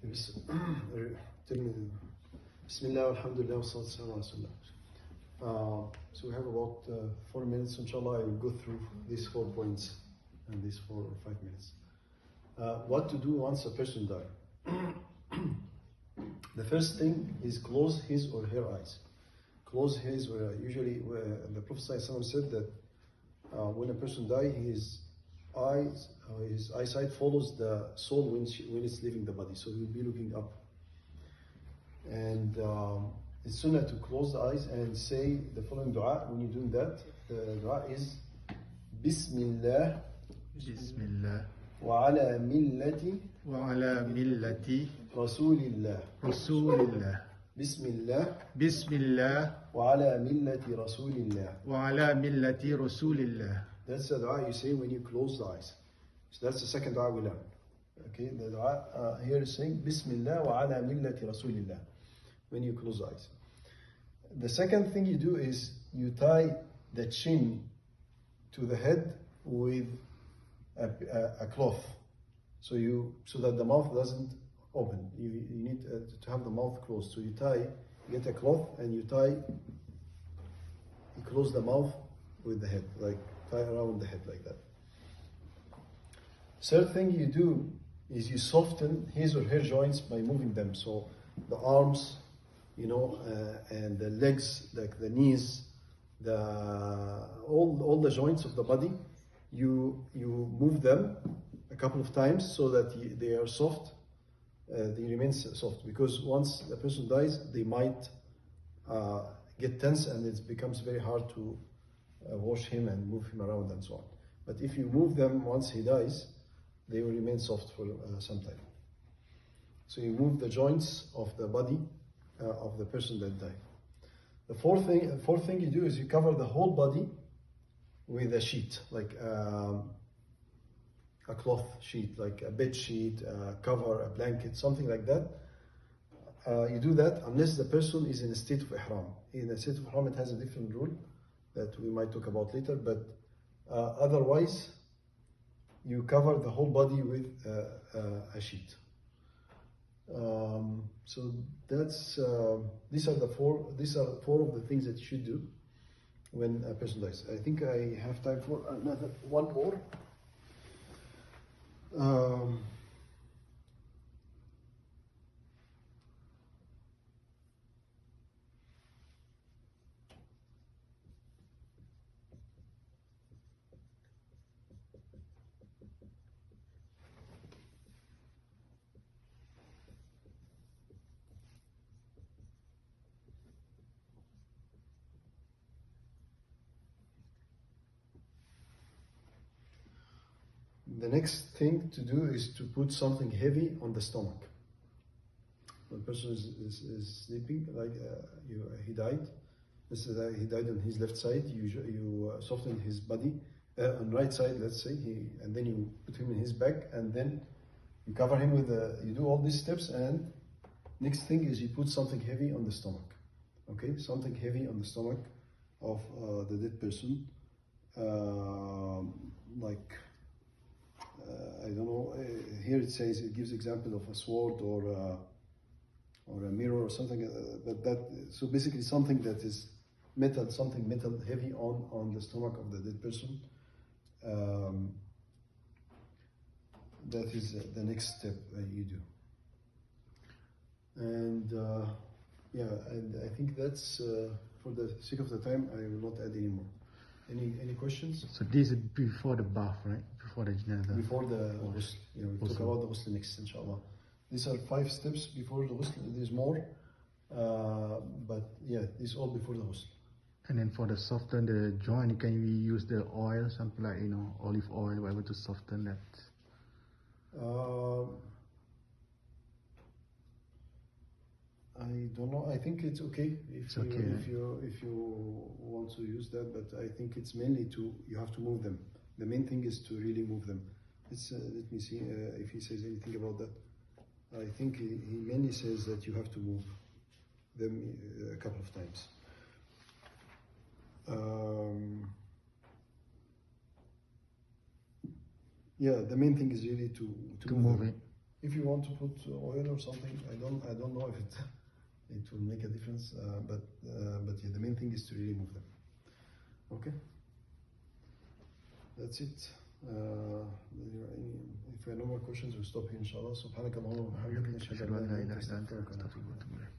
Bismillah, alhamdulillah, wa salatu wa salam. So we have about 4 minutes, inshallah. I will go through these 4 points in these 4 or 5 minutes. What to do once a person dies? The first thing is close his or her eyes. Close his or her. Usually, the Prophet ﷺ said that when a person dies, his eyesight follows the soul when it's leaving the body. So he'll be looking up. And it's sunnah to close the eyes and say the following dua. When you're doing that, the dua is Bismillah. Bismillah. وعلى ملة وعلى ملة رسول الله. رسول الله. بسم الله بسم الله وعلى ملة رسول الله. وعلى ملة رسول الله. That's the dua you say when you close the eyes. So that's the second dua we learn. Okay, the dua here is saying Bismillah وعلى ملة رسول الله when you close the eyes. The second thing you do is you tie the chin to the head with a cloth, so that the mouth doesn't open. You need to have the mouth closed. So you get a cloth and you close the mouth with the head, like tie around the head like that. Third thing you do is you soften his or her joints by moving them. So the arms, and the legs, like the knees, all the joints of the body. You move them a couple of times so that they are soft. They remain soft, because once the person dies, they might get tense and it becomes very hard to wash him and move him around and so on. But if you move them once he dies, they will remain soft for some time. So you move the joints of the body of the person that died. The fourth thing you do is you cover the whole body with a sheet, like a cloth sheet, like a bed sheet, a cover, a blanket, something like that. You do that unless the person is in a state of ihram. In a state of ihram, it has a different rule that we might talk about later, but otherwise, you cover the whole body with a sheet. So these are four of the things that you should do when a person dies. I think I have time for one more. The next thing to do is to put something heavy on the stomach. When a person is sleeping, like he died. He died on his left side. You soften his body on right side. Let's say and then you put him in his back, and then you cover him with you do all these steps. And next thing is you put something heavy on the stomach. Okay, something heavy on the stomach of the dead person, like. I don't know. Here it says, it gives example of a sword or a mirror or something. So basically something that is metal, something metal heavy on the stomach of the dead person. That is the next step you do. And and I think that's for the sake of the time. I will not add any more. Any questions? So this is before the bath, right? Before the janazah. Before the ghusl. We'll talk about the ghusl next, inshallah. These are 5 steps before the ghusl. There's more, but this is all before the ghusl. And then for the soften the joint, can we use the oil, something like olive oil, whatever, to soften that? I don't know. I think it's okay if you want to use that, but I think it's mainly you have to move them. The main thing is to really move them. Let me see if he says anything about that. I think he mainly says that you have to move them a couple of times. The main thing is really to move it. If you want to put oil or something, I don't know if it will make a difference, but yeah, the main thing is to really move them. Okay, that's it. If there are no more questions, we'll stop here, inshallah. سبحانك اللهم وبحمدك نشهد أن لا إله إلا أنت نستغفرك ونتوب إليك.